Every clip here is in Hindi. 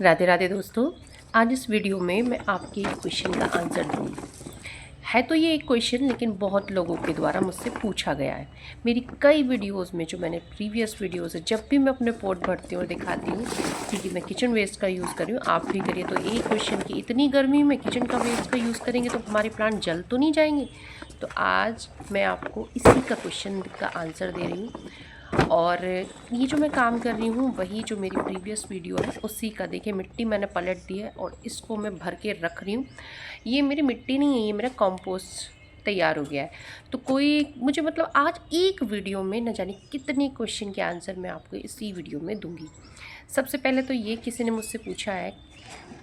राधे राधे दोस्तों। आज इस वीडियो में मैं आपके क्वेश्चन का आंसर दूंगी। है तो ये एक क्वेश्चन, लेकिन बहुत लोगों के द्वारा मुझसे पूछा गया है। मेरी कई वीडियोस में, जो मैंने प्रीवियस वीडियोस है, जब भी मैं अपने पॉट भरती हूँ और दिखाती हूँ क्योंकि मैं किचन वेस्ट का यूज़ कर रही हूँ, आप भी करिए। तो एक क्वेश्चन की, इतनी गर्मी में किचन का वेस्ट का यूज़ करेंगे तो हमारे प्लांट जल तो नहीं जाएंगे। तो आज मैं आपको इसी का क्वेश्चन का आंसर दे रही हूँ। और ये जो मैं काम कर रही हूँ वही जो मेरी प्रीवियस वीडियो है उसी का। देखिए, मिट्टी मैंने पलट दी है और इसको मैं भर के रख रही हूँ। ये मेरी मिट्टी नहीं है, ये मेरा कंपोस्ट तैयार हो गया है। तो कोई मुझे मतलब आज एक वीडियो में न जाने कितने क्वेश्चन के आंसर मैं आपको इसी वीडियो में दूंगी। सबसे पहले तो ये किसी ने मुझसे पूछा है,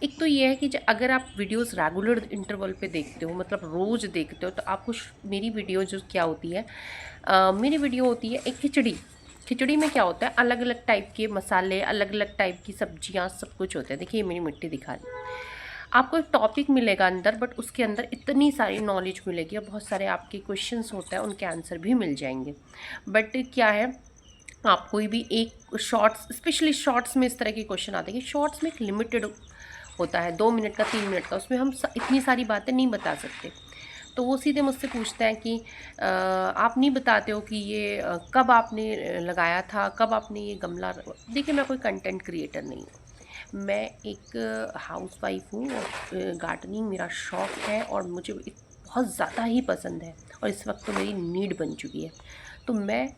एक तो ये है कि अगर आप वीडियोस रेगुलर इंटरवल पे देखते हो, मतलब रोज़ देखते हो, तो आपको मेरी वीडियो जो क्या होती है, मेरी वीडियो होती है एक खिचड़ी। खिचड़ी में क्या होता है, अलग अलग टाइप के मसाले, अलग अलग टाइप की सब्जियां, सब कुछ होता है। देखिए, ये मेरी मिट्टी दिखा रही। आपको एक टॉपिक मिलेगा अंदर, बट उसके अंदर इतनी सारी नॉलेज मिलेगी और बहुत सारे आपके क्वेश्चंस होते हैं, उनके आंसर भी मिल जाएंगे। बट क्या है, आप कोई भी एक शॉर्ट्स, स्पेशली शॉर्ट्स में इस तरह के क्वेश्चन आते हैं कि शॉर्ट्स में एक लिमिटेड होता है, 2 मिनट का, 3 मिनट का, उसमें हम इतनी सारी बातें नहीं बता सकते। तो वो सीधे मुझसे पूछते हैं कि आप नहीं बताते हो कि ये कब आपने लगाया था, कब आपने ये गमला। देखिए, मैं कोई कंटेंट क्रिएटर नहीं हूँ, मैं एक हाउस वाइफ हूँ और गार्डनिंग मेरा शौक़ है और मुझे बहुत ज़्यादा ही पसंद है और इस वक्त तो मेरी नीड बन चुकी है। तो मैं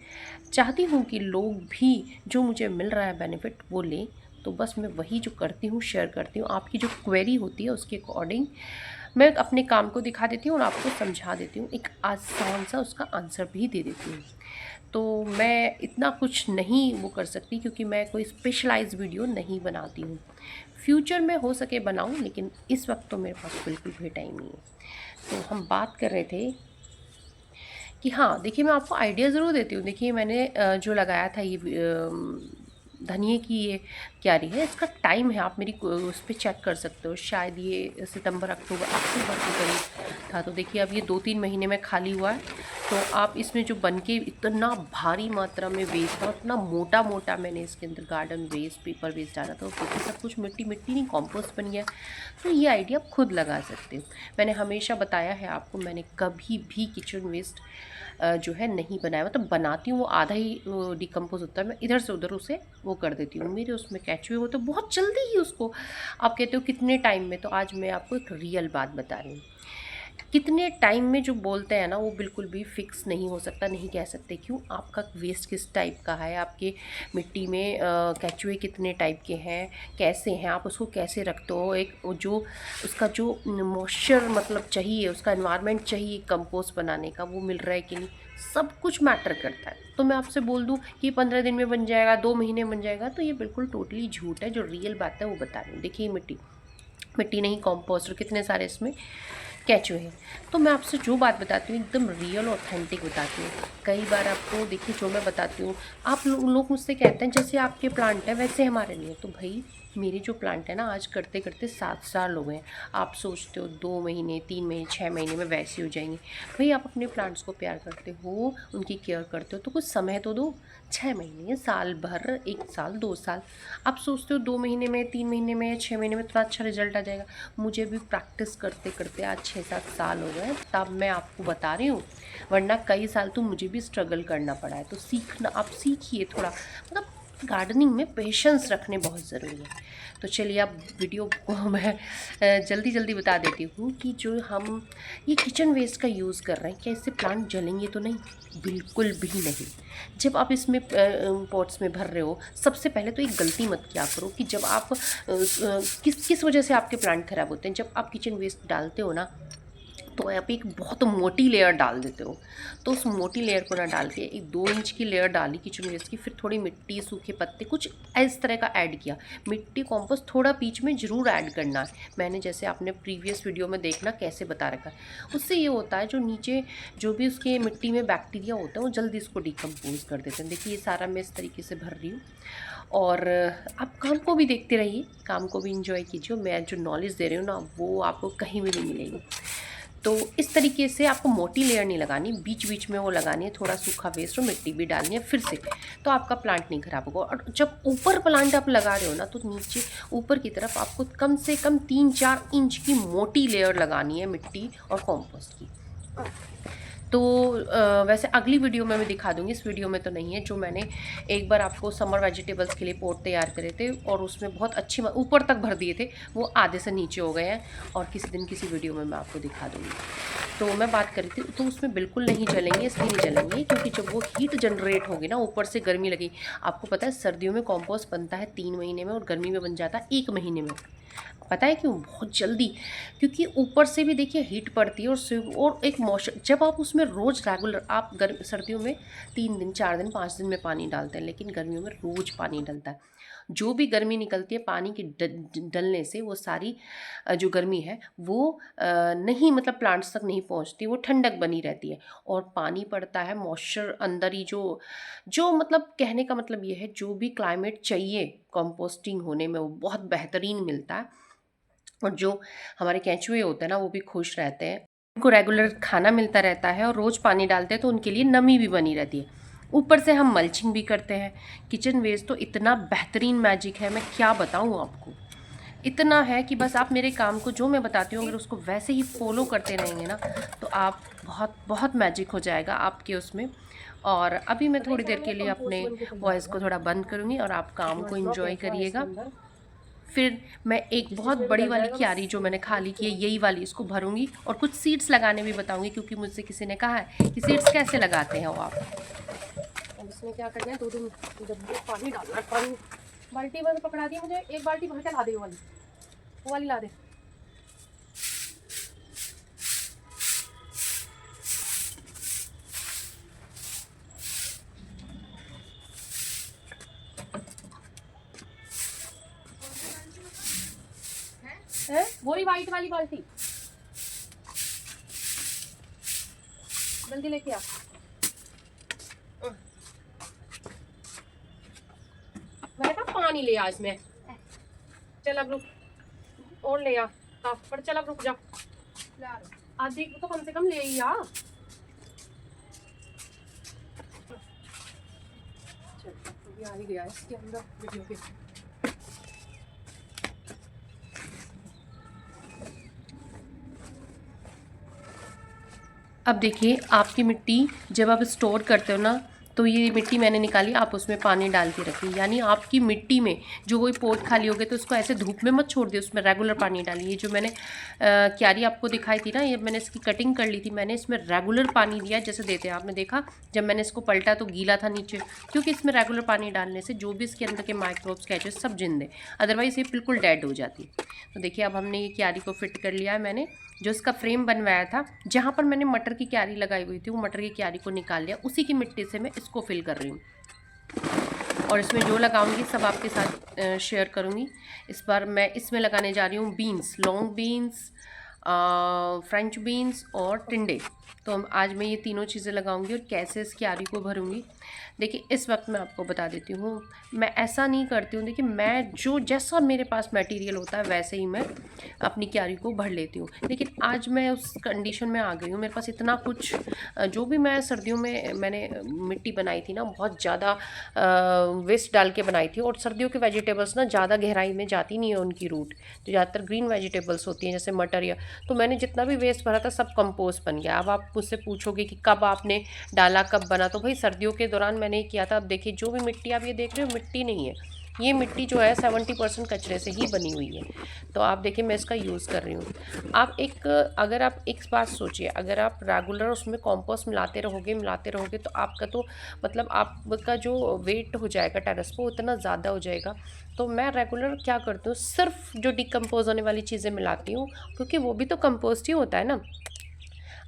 चाहती हूँ कि लोग भी जो मुझे मिल रहा है बेनिफिट वो लें। तो बस मैं वही जो करती हूँ शेयर करती हूँ। आपकी जो क्वेरी होती है उसके अकॉर्डिंग मैं अपने काम को दिखा देती हूँ और आपको समझा देती हूँ, एक आसान सा उसका आंसर भी दे देती हूँ। तो मैं इतना कुछ नहीं वो कर सकती क्योंकि मैं कोई स्पेशलाइज्ड वीडियो नहीं बनाती हूँ। फ्यूचर में हो सके बनाऊँ, लेकिन इस वक्त तो मेरे पास बिल्कुल भी टाइम नहीं है। तो हम बात कर रहे थे कि हाँ, देखिए, मैं आपको आइडिया ज़रूर देती हूँ। देखिए, मैंने जो लगाया था ये धनिए की ये क्यारी है, इसका टाइम है, आप मेरी उस पर चेक कर सकते हो, शायद ये सितंबर अक्टूबर अक्टूबर के करीब था। तो देखिए, अब ये 2-3 महीने में खाली हुआ है। तो आप इसमें जो बन के इतना भारी मात्रा में वेस्ट था, इतना मोटा मोटा मैंने इसके अंदर गार्डन वेस्ट, पेपर वेस्ट डाला था, तो सब कुछ मिट्टी मिट्टी नहीं, कॉम्पोस्ट बन गया। तो ये आइडिया आप खुद लगा सकते हो। मैंने हमेशा बताया है आपको, मैंने कभी भी किचन वेस्ट जो है नहीं बनाया। मतलब बनाती हूँ, वो आधा ही डिकम्पोज होता है, मैं इधर से उधर उसे वो कर देती हूँ। मेरे उसमें केचुए होते बहुत जल्दी ही उसको, आप कहते हो कितने टाइम में, तो आज मैं आपको एक रियल बात बता रही हूँ। कितने टाइम में जो बोलते हैं ना, वो बिल्कुल भी फिक्स नहीं हो सकता, नहीं कह सकते। क्यों? आपका वेस्ट किस टाइप का है, आपके मिट्टी में केचुए कितने टाइप के हैं, कैसे हैं, आप उसको कैसे रखते हो, एक जो उसका जो मॉइस्चर मतलब चाहिए, उसका एनवायरनमेंट चाहिए कंपोस्ट बनाने का, वो मिल रहा है कि नहीं, सब कुछ मैटर करता है। तो मैं आपसे बोल दूं कि 15 दिन में बन जाएगा, 2 महीने में बन जाएगा, तो ये बिल्कुल टोटली झूठ है। जो रियल बात है वो बता रही हूँ। देखिए, मिट्टी मिट्टी नहीं, कॉम्पोस्ट, और कितने सारे इसमें कैचुए हैं। तो मैं आपसे जो बात बताती हूँ एकदम रियल ऑथेंटिक बताती हूँ। कई बार आपको, देखिए, जो मैं बताती हूँ, आप लोग मुझसे कहते हैं जैसे आपके प्लांट है वैसे हमारे नहीं है। तो भाई, मेरे जो प्लांट है ना, आज करते करते 7 साल हो गए हैं। आप सोचते हो 2 महीने, 3 महीने, 6 महीने में वैसे हो जाएंगे। भाई, आप अपने प्लांट्स को प्यार करते हो, उनकी केयर करते हो, तो कुछ समय तो दो। 6 महीने, साल भर, 1 साल, 2 साल, आप सोचते हो 2 महीने में, 3 महीने में या 6 महीने में थोड़ा अच्छा रिजल्ट आ जाएगा। मुझे भी प्रैक्टिस करते करते आज 6-7 साल हो गए, तब मैं आपको बता रही हूँ। वरना कई साल तो मुझे भी स्ट्रगल करना पड़ा है। तो सीखना, आप सीखिए थोड़ा, मतलब गार्डनिंग में पेशेंस रखने बहुत ज़रूरी है। तो चलिए, अब वीडियो को मैं जल्दी जल्दी बता देती हूँ कि जो हम ये किचन वेस्ट का यूज़ कर रहे हैं, क्या इससे प्लांट जलेंगे तो नहीं? बिल्कुल भी नहीं। जब आप इसमें पॉट्स में भर रहे हो, सबसे पहले तो एक गलती मत किया करो कि जब आप किस किस वजह से आपके प्लांट ख़राब होते हैं। जब आप किचन वेस्ट डालते हो ना, तो आप एक बहुत मोटी लेयर डाल देते हो। तो उस मोटी लेयर को ना डाल के एक 2 इंच की लेयर डाली किचन वेस्ट की, फिर थोड़ी मिट्टी, सूखे पत्ते, कुछ इस तरह का ऐड किया। मिट्टी, कॉम्पोस्ट थोड़ा बीच में ज़रूर ऐड करना है। मैंने जैसे आपने प्रीवियस वीडियो में देखना कैसे बता रखा है। उससे ये होता है, जो नीचे जो भी उसके मिट्टी में बैक्टीरिया होता है, वो जल्दी इसको डिकम्पोज कर देते हैं। देखिए, ये सारा मैं इस तरीके से भर रही हूँ। और आप काम को भी देखते रहिए, काम को भी इंजॉय कीजिए। मैं जो नॉलेज दे रही हूँ ना, वो आपको कहीं भी नहीं मिलेगी। तो इस तरीके से आपको मोटी लेयर नहीं लगानी, बीच बीच में वो लगानी है, थोड़ा सूखा वेस्ट और मिट्टी भी डालनी है फिर से, तो आपका प्लांट नहीं खराब होगा। और जब ऊपर प्लांट आप लगा रहे हो ना, तो नीचे ऊपर की तरफ आपको कम से कम 3-4 इंच की मोटी लेयर लगानी है मिट्टी और कॉम्पोस्ट की। तो वैसे अगली वीडियो में मैं दिखा दूंगी, इस वीडियो में तो नहीं है, जो मैंने एक बार आपको समर वेजिटेबल्स के लिए पॉट तैयार करे थे और उसमें बहुत अच्छी ऊपर तक भर दिए थे, वो आधे से नीचे हो गए हैं, और किसी दिन किसी वीडियो में मैं आपको दिखा दूंगी। तो मैं बात करी थी, तो उसमें बिल्कुल नहीं जलेंगे, इसलिए नहीं जलेंगे क्योंकि जब वो हीट जनरेट होगी ना, ऊपर से गर्मी लगी। आपको पता है सर्दियों में कॉम्पोस्ट बनता है 3 महीने में और गर्मी में बन जाता है 1 महीने में। पता है क्यों? बहुत जल्दी, क्योंकि ऊपर से भी देखिए हीट पड़ती है और एक मॉइस्चर, जब आप उसमें रोज़ रेगुलर, आप सर्दियों में 3 दिन 4 दिन 5 दिन में पानी डालते हैं, लेकिन गर्मियों में रोज़ पानी डलता है। जो भी गर्मी निकलती है पानी के डलने से, वो सारी जो गर्मी है वो नहीं, मतलब प्लांट्स तक नहीं पहुंचती, वो ठंडक बनी रहती है और पानी पड़ता है, मॉइस्चर अंदर ही जो मतलब कहने का मतलब ये है, जो भी क्लाइमेट चाहिए कंपोस्टिंग होने में वो बहुत बेहतरीन मिलता है। और जो हमारे केंचुए होते हैं ना, वो भी खुश रहते हैं, उनको रेगुलर खाना मिलता रहता है और रोज़ पानी डालते हैं, तो उनके लिए नमी भी बनी रहती है। ऊपर से हम मल्चिंग भी करते हैं। किचन वेस्ट तो इतना बेहतरीन मैजिक है, मैं क्या बताऊँ आपको। इतना है कि बस आप मेरे काम को, जो मैं बताती हूँ, अगर उसको वैसे ही फॉलो करते रहेंगे ना, तो आप बहुत बहुत मैजिक हो जाएगा आपके उसमें। और अभी मैं थोड़ी देर के लिए अपने वॉइस को थोड़ा बंद करूँगी और आप काम को एंजॉय करिएगा। फिर मैं एक बहुत बड़ी वाली क्यारी जो मैंने खाली की है, यही वाली, इसको भरूंगी और कुछ सीड्स लगाने भी बताऊंगी, क्योंकि मुझसे किसी ने कहा है कि सीड्स कैसे लगाते हैं वो आप। अब इसमें क्या करना है, 2 दिन जब पानी डालना है, पानी बाल्टी में पकड़ा दी मुझे, एक बाल्टी भर के ला दे, वो वाली ला दे। वही वाइट वाली बाल्टी जल्दी लेके आ। मैंने कहा पानी ले आ इसमें, चल अब रुक और ले आ, पर चल अब रुक जा, आधी तो कम से कम ले ही आ। चल तो भी आ ही गया इसके अंदर वीडियो के। अब देखिए, आपकी मिट्टी जब आप स्टोर करते हो ना, तो ये मिट्टी मैंने निकाली, आप उसमें पानी डाल के रखिए। यानी आपकी मिट्टी में जो कोई पोट खाली हो गए तो उसको ऐसे धूप में मत छोड़ दिए, उसमें रेगुलर पानी डालिए। ये जो मैंने क्यारी आपको दिखाई थी ना, ये मैंने इसकी कटिंग कर ली थी, मैंने इसमें रेगुलर पानी दिया जैसे देते हैं। आपने देखा जब मैंने इसको पलटा तो गीला था नीचे, क्योंकि इसमें रेगुलर पानी डालने से जो भी इसके अंदर के माइक्रोब्स कैचेस सब जिंदे, अदरवाइज़ ये बिल्कुल डेड हो जाती। तो देखिए अब हमने ये क्यारी को फिट कर लिया है। मैंने जो इसका फ्रेम बनवाया था, जहाँ पर मैंने मटर की क्यारी लगाई हुई थी, वो मटर की क्यारी को निकाल लिया, उसी की मिट्टी से मैं इसको फिल कर रही हूँ। और इसमें जो लगाऊंगी सब आपके साथ शेयर करूँगी। इस बार मैं इसमें लगाने जा रही हूँ beans, long beans, French beans और टिंडे। तो हम आज मैं ये तीनों चीज़ें लगाऊंगी और कैसे इस क्यारी को भरूंगी। देखिए इस वक्त मैं आपको बता देती हूँ, मैं ऐसा नहीं करती हूँ। देखिए मैं जो जैसा मेरे पास मटेरियल होता है वैसे ही मैं अपनी क्यारी को भर लेती हूँ। लेकिन आज मैं उस कंडीशन में आ गई हूँ, मेरे पास इतना कुछ, जो भी मैं सर्दियों में मैंने मिट्टी बनाई थी ना, बहुत ज़्यादा वेस्ट डाल के बनाई थी। और सर्दियों के वेजिटेबल्स ना ज़्यादा गहराई में जाती नहीं है उनकी रूट, तो ज़्यादातर ग्रीन वेजिटेबल्स होती हैं जैसे मटर या, तो मैंने जितना भी वेस्ट भरा था सब कंपोस्ट बन गया। अब आप मुझसे पूछोगे कि कब आपने डाला, कब बना, तो भाई सर्दियों के दौरान मैंने किया था। अब देखिए जो भी मिट्टी आप ये देख रहे हो, मिट्टी नहीं है, ये मिट्टी जो है 70% कचरे से ही बनी हुई है। तो आप देखिए मैं इसका यूज़ कर रही हूँ। आप अगर आप एक बात सोचिए, अगर आप रेगुलर उसमें कंपोस्ट मिलाते रहोगे तो आपका तो मतलब आपका जो वेट हो जाएगा टेरेस पे उतना ज़्यादा हो जाएगा। तो मैं रेगुलर क्या करती हूँ, सिर्फ जो डिकम्पोज होने वाली चीज़ें मिलाती हूँ, क्योंकि वो भी तो कंपोस्ट ही होता है ना।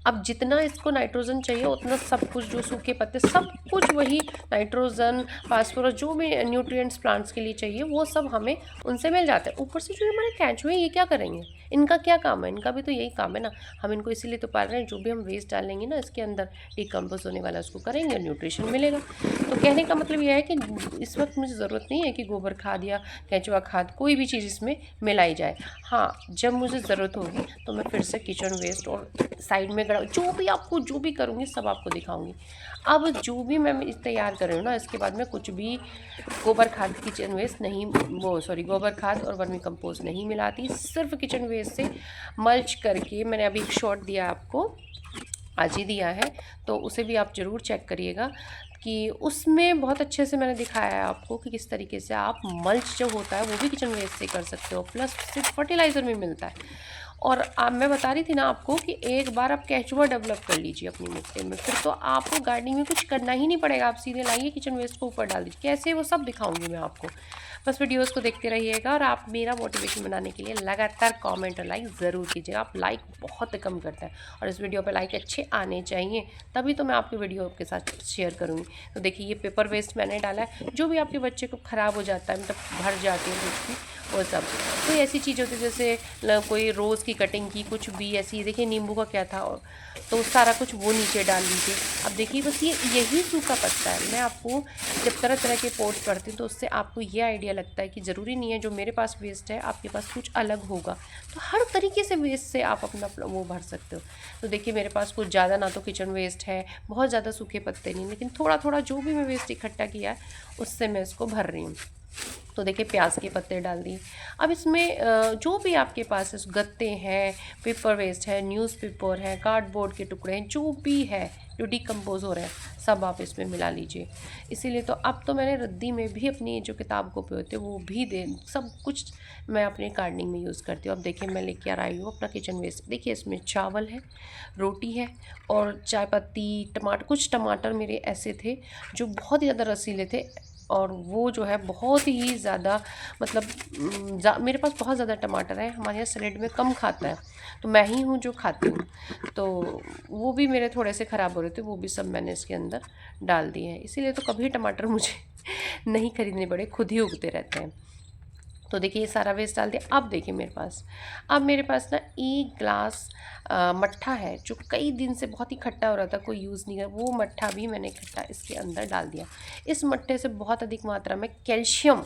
अब जितना इसको नाइट्रोजन चाहिए उतना सब कुछ, जो सूखे पत्ते सब कुछ वही नाइट्रोजन, फास्फोरस, जो भी न्यूट्रिएंट्स प्लांट्स के लिए चाहिए वो सब हमें उनसे मिल जाता है। ऊपर से जो हमारे केंचुए ये क्या करेंगे, इनका क्या काम है, इनका भी तो यही काम है ना, हम इनको इसीलिए तो पाल रहे हैं। जो भी हम वेस्ट डालेंगे ना इसके अंदर डिकम्पोज होने वाला उसको करेंगे, न्यूट्रिशन मिलेगा। तो कहने का मतलब यह है कि इस वक्त मुझे ज़रूरत नहीं है कि गोबर खाद या केंचुआ खाद कोई भी चीज़ इसमें मिलाई जाए। हाँ, जब मुझे ज़रूरत होगी तो मैं फिर से किचन वेस्ट और साइड में जो भी आपको जो भी करूँगी सब आपको दिखाऊंगी। अब जो भी मैं तैयार कर रही हूँ ना, इसके बाद मैं कुछ भी गोबर खाद किचन वेस्ट नहीं, गोबर खाद और वर्मी कंपोस्ट नहीं मिलाती, सिर्फ किचन वेस्ट से मल्च करके। मैंने अभी एक शॉट दिया आपको, आज ही दिया है, तो उसे भी आप ज़रूर चेक करिएगा कि उसमें बहुत अच्छे से मैंने दिखाया है आपको कि किस तरीके से आप मल्च जो होता है वो भी किचन वेस्ट से कर सकते हो, प्लस सिर्फ फर्टिलाइज़र में मिलता है। और अब मैं बता रही थी ना आपको कि एक बार आप केंचुआ डेवलप कर लीजिए अपनी मिट्टी में, फिर तो आपको गार्डनिंग में कुछ करना ही नहीं पड़ेगा, आप सीधे लाइए किचन वेस्ट को ऊपर डाल दीजिए। कैसे वो सब दिखाऊंगी मैं आपको, बस वीडियोस को देखते रहिएगा। और आप मेरा मोटिवेशन बनाने के लिए लगातार कमेंट और लाइक ज़रूर कीजिएगा। आप लाइक बहुत कम करता है और इस वीडियो पे लाइक अच्छे आने चाहिए, तभी तो मैं आपकी वीडियो आपके साथ शेयर करूँगी। तो देखिए ये पेपर वेस्ट मैंने डाला है, जो भी आपके बच्चे को ख़राब हो जाता है, मतलब भर जाती है उसकी, वो सब कोई ऐसी चीज़ होती है जैसे कोई रोज़ की कटिंग की, कुछ भी ऐसी, देखिए नींबू का क्या था, तो सारा कुछ वो नीचे डाल लीजिए। अब देखिए बस यही सूखा पत्ता है। मैं आपको जब तरह तरह के पोस्ट करती हूँ तो उससे आपको ये आइडिया लगता है कि ज़रूरी नहीं है जो मेरे पास वेस्ट है आपके पास कुछ अलग होगा, तो हर तरीके से वेस्ट से आप अपना वो भर सकते हो। तो देखिए मेरे पास कुछ ज़्यादा ना तो किचन वेस्ट है, बहुत ज़्यादा सूखे पत्ते नहीं, लेकिन थोड़ा थोड़ा जो भी मैं वेस्ट इकट्ठा किया है उससे मैं इसको भर रही हूँ। तो देखिए प्याज के पत्ते डाल दिए। अब इसमें जो भी आपके पास है, गत्ते हैं, पेपर वेस्ट है, न्यूज़पेपर है, कार्डबोर्ड के टुकड़े हैं, जो भी है जो डिकम्पोज हो रहे हैं सब आप इसमें मिला लीजिए। इसीलिए तो अब तो मैंने रद्दी में भी अपनी जो किताब कॉपी होते हैं वो भी सब कुछ मैं अपने गार्डनिंग में यूज़ करती हूँ। अब देखिए मैं लेके आ रही हूँ अपना किचन वेस्ट। देखिए इसमें चावल है, रोटी है और चाय पत्ती, टमाटर, कुछ टमाटर मेरे ऐसे थे जो बहुत ही ज़्यादा रसीले थे और वो जो है बहुत ही ज़्यादा, मतलब मेरे पास बहुत ज़्यादा टमाटर है, हमारे यहाँ सैलेड में कम खाता है, तो मैं ही हूँ जो खाती हूँ, तो वो भी मेरे थोड़े से ख़राब हो रहे थे, वो भी सब मैंने इसके अंदर डाल दिए हैं। इसीलिए तो कभी टमाटर मुझे नहीं खरीदने पड़े, खुद ही उगते रहते हैं। तो देखिए ये सारा वेस्ट डाल दिया। अब देखिए मेरे पास ना एक ग्लास मट्ठा है जो कई दिन से बहुत ही खट्टा हो रहा था, कोई यूज़ नहीं कर, वो मट्ठा भी मैंने इकट्ठा इसके अंदर डाल दिया। इस मट्ठे से बहुत अधिक मात्रा में कैल्शियम,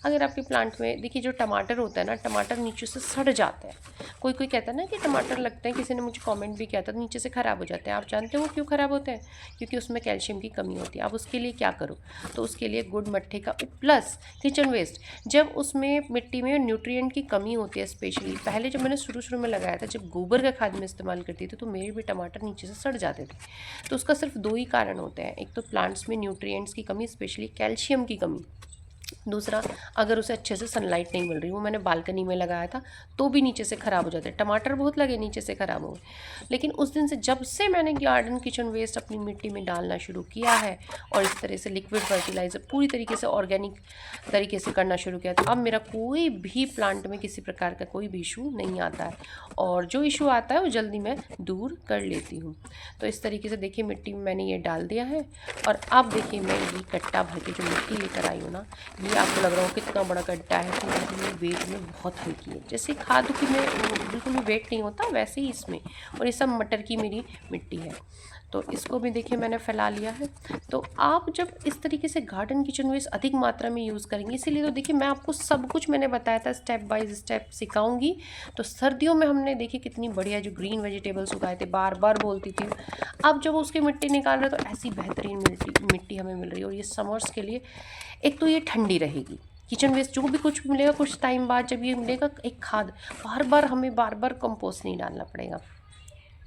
अगर आपके प्लांट में देखिए जो टमाटर होता है ना, टमाटर नीचे से सड़ जाता है, कोई कोई कहता है ना कि टमाटर लगते हैं, किसी ने मुझे कमेंट भी किया था, नीचे से ख़राब हो जाते हैं। आप जानते हो क्यों ख़राब होते हैं? क्योंकि उसमें कैल्शियम की कमी होती है। अब उसके लिए क्या करो, तो उसके लिए गुड़ मट्ठे का प्लस किचन वेस्ट, जब उसमें मिट्टी में न्यूट्रिएंट की कमी होती है, स्पेशली पहले जब मैंने शुरू में लगाया था, जब गोबर का खाद में इस्तेमाल करती थी तो मेरे भी टमाटर नीचे से सड़ जाते थे। तो उसका सिर्फ दो ही कारण होते हैं, एक तो प्लांट्स में न्यूट्रिएंट्स की कमी, स्पेशली कैल्शियम की कमी, दूसरा अगर उसे अच्छे से सनलाइट नहीं मिल रही। वो मैंने बालकनी में लगाया था तो भी नीचे से ख़राब हो जाते, टमाटर बहुत लगे नीचे से ख़राब हो गए। लेकिन उस दिन से जब से मैंने गार्डन किचन वेस्ट अपनी मिट्टी में डालना शुरू किया है और इस तरह से लिक्विड फर्टिलाइज़र पूरी तरीके से ऑर्गेनिक तरीके से करना शुरू किया, तो अब मेरा कोई भी प्लांट में किसी प्रकार का कोई भी इशू नहीं आता है, और जो इशू आता है वो जल्दी मैं दूर कर लेती हूँ। तो इस तरीके से देखिए मिट्टी में मैंने ये डाल दिया है। और अब देखिए मैं ये कट्टा भर के जो मिट्टी लेकर आई हूँ ना, ये आपको लग रहा हो कितना बड़ा गड्ढा है, तो ये वेट में बहुत हल्की है, जैसे खाद की में बिल्कुल भी वेट नहीं होता वैसे ही इसमें। और ये सब मटर की मेरी मिट्टी है, तो इसको भी देखिए मैंने फैला लिया है। तो आप जब इस तरीके से गार्डन किचन वेस्ट अधिक मात्रा में यूज़ करेंगे, इसीलिए तो देखिए मैं आपको सब कुछ मैंने बताया था, स्टेप बाय स्टेप सिखाऊंगी। तो सर्दियों में हमने देखिए कितनी बढ़िया जो ग्रीन वेजिटेबल्स उगाए थे, बार बार बोलती थी, अब जब उसकी मिट्टी निकाल रहे तो ऐसी बेहतरीन मिट्टी हमें मिल रही है। और ये समर्स के लिए एक तो ये ठंडी रहेगी, किचन वेस्ट जो भी कुछ मिलेगा कुछ टाइम बाद जब ये मिलेगा एक खाद, हमें बार बार कंपोस्ट नहीं डालना पड़ेगा।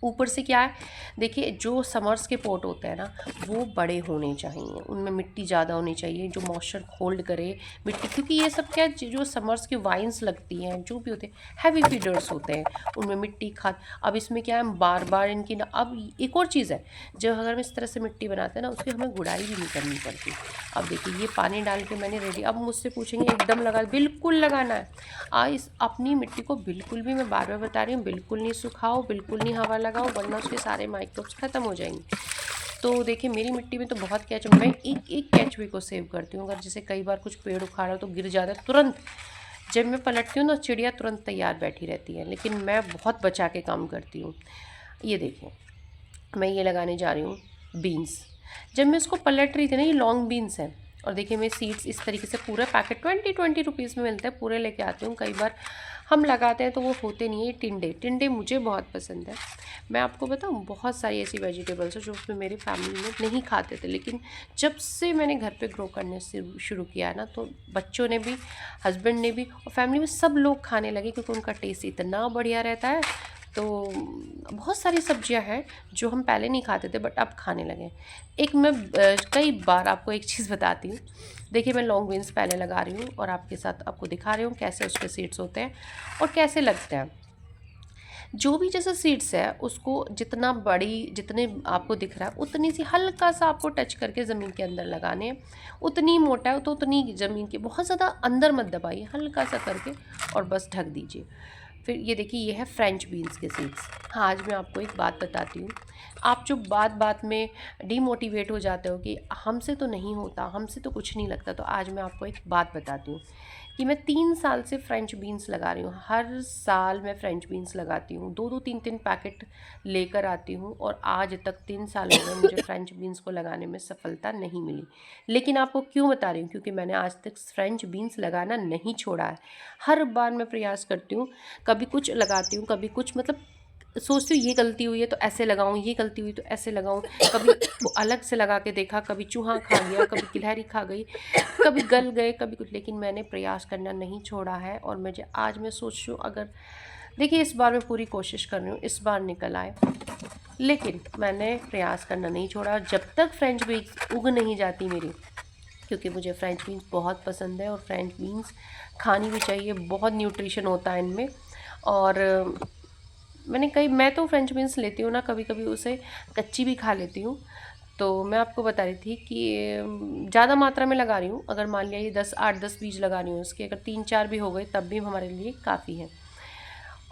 ऊपर से क्या है, देखिए जो समर्स के पॉट होते हैं ना वो बड़े होने चाहिए, उनमें मिट्टी ज़्यादा होनी चाहिए जो मॉइस्चर होल्ड करे मिट्टी, क्योंकि ये सब क्या जो समर्स की वाइन्स लगती हैं, जो भी होते हैं हैवी फीडर्स होते हैं, उनमें मिट्टी खाद। अब इसमें क्या है बार बार इनकी ना, अब एक और चीज़ है, जब अगर हम इस तरह से मिट्टी बनाते हैं ना उसकी हमें गुड़ाई भी नहीं करनी पड़ती। अब देखिए ये पानी डाल के मैंने रेडी, अब मुझसे पूछेंगे एकदम लगा, बिल्कुल लगाना है। इस अपनी मिट्टी को बिल्कुल भी, मैं बार बार बता रही हूँ, बिल्कुल नहीं सुखाओ, बिल्कुल नहीं हवा लगाऊं, वरना उसके सारे माइक्रोब्स ख़त्म हो जाएंगे। तो देखिए मेरी मिट्टी में तो बहुत कैच, मैं एक एक केचुए को सेव करती हूँ। अगर जैसे कई बार कुछ पेड़ उखाड़ा तो गिर जाता है, तुरंत जब मैं पलटती हूँ ना चिड़िया तुरंत तैयार बैठी रहती है, लेकिन मैं बहुत बचा के काम करती हूँ। ये देखिए मैं ये लगाने जा रही हूँ बीन्स। जब मैं इसको पलट रही थी ना, ये लॉन्ग बीन्स हैं, और देखिए मैं सीड्स इस तरीके से पूरा पैकेट 20 रुपीज़ में मिलता है, पूरे लेके आती हूँ। कई बार हम लगाते हैं तो वो होते नहीं है। टिंडे टिंडे मुझे बहुत पसंद है। मैं आपको बताऊँ, बहुत सारी ऐसी वेजिटेबल्स हैं जो उसमें मेरी फैमिली में नहीं खाते थे, लेकिन जब से मैंने घर पे ग्रो करने से शुरू किया है ना, तो बच्चों ने भी, हस्बैंड ने भी, और फैमिली में सब लोग खाने लगे, क्योंकि उनका टेस्ट इतना बढ़िया रहता है। तो बहुत सारी सब्जियां हैं जो हम पहले नहीं खाते थे बट अब खाने लगे। एक मैं कई बार आपको एक चीज़ बताती हूँ। देखिए मैं लॉन्ग बीन्स पहले लगा रही हूँ और आपके साथ आपको दिखा रही हूँ कैसे उसके सीड्स होते हैं और कैसे लगते हैं। जो भी जैसे सीड्स है उसको जितना बड़ी, जितने आपको दिख रहा है उतनी सी हल्का सा आपको टच करके ज़मीन के अंदर लगाने हैं। उतनी मोटा है तो उतनी ज़मीन के, बहुत ज़्यादा अंदर मत दबाइए, हल्का सा करके और बस ढक दीजिए। फिर ये देखिए ये है फ्रेंच बीन्स के सीड्स। हाँ, आज मैं आपको एक बात बताती हूँ। आप जो बात बात में डीमोटिवेट हो जाते हो कि हमसे तो नहीं होता, हमसे तो कुछ नहीं लगता, तो आज मैं आपको एक बात बताती हूँ कि मैं 3 साल से फ्रेंच बीन्स लगा रही हूँ। हर साल मैं फ्रेंच बीन्स लगाती हूँ, 2-2 3-3 पैकेट लेकर आती हूँ, और आज तक 3 साल हो गए मुझे फ्रेंच बीन्स को लगाने में सफलता नहीं मिली। लेकिन आपको क्यों बता रही हूँ, क्योंकि मैंने आज तक फ्रेंच बीन्स लगाना नहीं छोड़ा है। हर बार मैं प्रयास करती हूँ, कभी कुछ लगाती हूँ, कभी कुछ, मतलब सोचती हूँ ये गलती हुई है तो ऐसे लगाऊँ, ये गलती हुई तो ऐसे लगाऊँ। कभी वो अलग से लगा के देखा, कभी चूहा खा गया, कभी गिलहरी खा गई, कभी गल गए, कभी कुछ, लेकिन मैंने प्रयास करना नहीं छोड़ा है। और मुझे आज मैं सोच रही हूँ, अगर देखिए इस बार मैं पूरी कोशिश कर रही हूँ इस बार निकल आए, लेकिन मैंने प्रयास करना नहीं छोड़ा। जब तक फ्रेंच बीन्स उग नहीं जाती मेरी, क्योंकि मुझे फ्रेंच बीन्स बहुत पसंद है और फ्रेंच बीन्स खानी भी चाहिए, बहुत न्यूट्रिशन होता है इनमें। और मैं तो फ्रेंच बीन्स लेती हूँ ना, कभी कभी उसे कच्ची भी खा लेती हूँ। तो मैं आपको बता रही थी कि ज़्यादा मात्रा में लगा रही हूँ। अगर मान लिया ये 8-10 बीज लगा रही हूँ उसके, अगर 3-4 भी हो गए तब भी हमारे लिए काफ़ी है।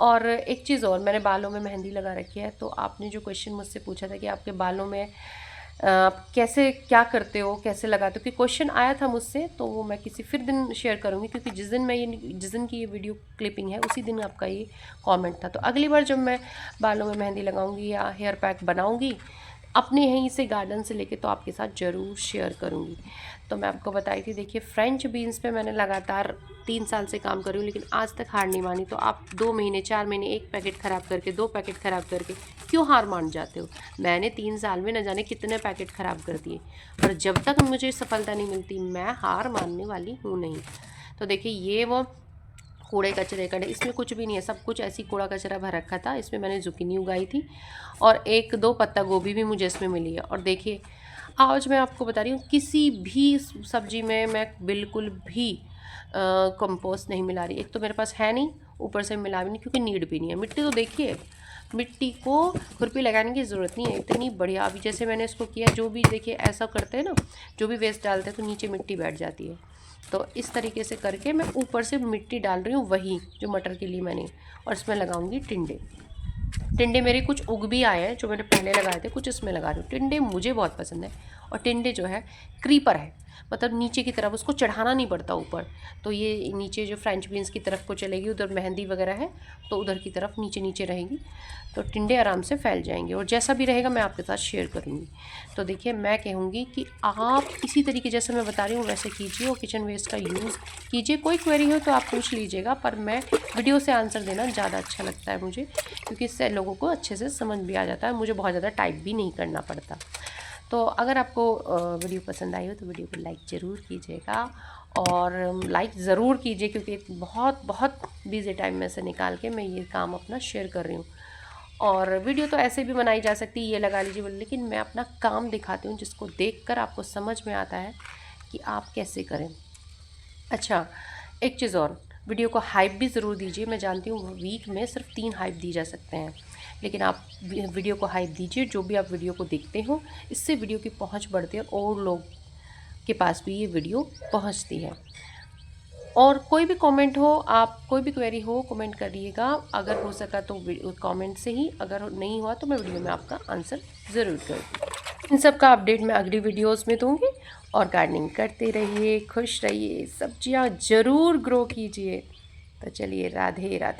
और एक चीज़ और, मैंने बालों में मेहंदी लगा रखी है। तो आपने जो क्वेश्चन मुझसे पूछा था कि आपके बालों में आप कैसे, क्या करते हो, कैसे लगाते हो, कि क्वेश्चन आया था मुझसे, तो वो मैं किसी फिर दिन शेयर करूँगी, क्योंकि जिस दिन की ये वीडियो क्लिपिंग है उसी दिन आपका ये कमेंट था। तो अगली बार जब मैं बालों में मेहंदी लगाऊंगी या हेयर पैक बनाऊंगी अपने यहीं से गार्डन से लेके, तो आपके साथ ज़रूर शेयर करूँगी। तो मैं आपको बताई थी, देखिए फ्रेंच बीन्स पे मैंने लगातार 3 साल से काम कर रही हूँ, लेकिन आज तक हार नहीं मानी। तो आप 2 महीने 4 महीने 1 पैकेट ख़राब करके, 2 पैकेट ख़राब करके क्यों हार मान जाते हो? मैंने 3 साल में न जाने कितने पैकेट ख़राब कर दिए, और जब तक मुझे सफलता नहीं मिलती मैं हार मानने वाली हूँ नहीं। तो देखिए ये वो कूड़े कचरे का, इसमें कुछ भी नहीं है, सब कुछ ऐसी कूड़ा कचरा भर रखा था। इसमें मैंने जुकीनी उगाई थी और 1-2 पत्ता गोभी भी मुझे इसमें मिली है। और देखिए आज मैं आपको बता रही हूँ, किसी भी सब्जी में मैं बिल्कुल भी कंपोस्ट नहीं मिला रही। एक तो मेरे पास है नहीं, ऊपर से मिला भी नहीं, क्योंकि नीड भी नहीं है। मिट्टी तो देखिए, मिट्टी को खुरपी लगाने की ज़रूरत नहीं है, इतनी बढ़िया। अभी जैसे मैंने इसको किया, जो भी देखिए ऐसा करते हैं ना, जो भी वेस्ट डालते हैं तो नीचे मिट्टी बैठ जाती है। तो इस तरीके से करके मैं ऊपर से मिट्टी डाल रही हूँ, वही जो मटर के लिए मैंने, और इसमें लगाऊंगी टिंडे। टिंडे मेरे कुछ उग भी आए हैं जो मैंने पहले लगाए थे, कुछ इसमें लगा रही हूँ। टिंडे मुझे बहुत पसंद है, और टिंडे जो है क्रीपर है, मतलब नीचे की तरफ उसको चढ़ाना नहीं पड़ता ऊपर। तो ये नीचे जो फ्रेंच बीन्स की तरफ को चलेगी, उधर मेहंदी वगैरह है तो उधर की तरफ नीचे नीचे रहेगी, तो टिंडे आराम से फैल जाएंगे। और जैसा भी रहेगा मैं आपके साथ शेयर करूँगी। तो देखिए मैं कहूँगी कि आप इसी तरीके जैसे मैं बता रही हूँ वैसे कीजिए, और किचन वेस्ट का यूज़ कीजिए। कोई क्वेरी हो तो आप पूछ लीजिएगा, पर मैं वीडियो से आंसर देना ज़्यादा अच्छा लगता है मुझे, क्योंकि इससे लोगों को अच्छे से समझ भी आ जाता है, मुझे बहुत ज़्यादा टाइप भी नहीं करना पड़ता। तो अगर आपको वीडियो पसंद आई हो तो वीडियो को लाइक ज़रूर कीजिएगा, और लाइक ज़रूर कीजिए, क्योंकि बहुत बहुत बिज़ी टाइम में से निकाल के मैं ये काम अपना शेयर कर रही हूँ। और वीडियो तो ऐसे भी बनाई जा सकती है, ये लगा लीजिए बोले, लेकिन मैं अपना काम दिखाती हूँ जिसको देखकर आपको समझ में आता है कि आप कैसे करें। अच्छा, एक चीज़ और, वीडियो को हाइप भी ज़रूर दीजिए। मैं जानती हूँ वीक में सिर्फ 3 हाइप दी जा सकते हैं, लेकिन आप वीडियो को हाइप दीजिए। जो भी आप वीडियो को देखते हो, इससे वीडियो की पहुँच बढ़ती है और लोग के पास भी ये वीडियो पहुँचती है। और कोई भी कमेंट हो, आप कोई भी क्वेरी हो कमेंट करिएगा, अगर हो सका तो कमेंट से ही, अगर नहीं हुआ तो मैं वीडियो में आपका आंसर ज़रूर करूँगी। इन सब का अपडेट मैं अगली वीडियोस में दूंगी। और गार्डनिंग करते रहिए, खुश रहिए, सब्जियां ज़रूर ग्रो कीजिए। तो चलिए, राधे राधे।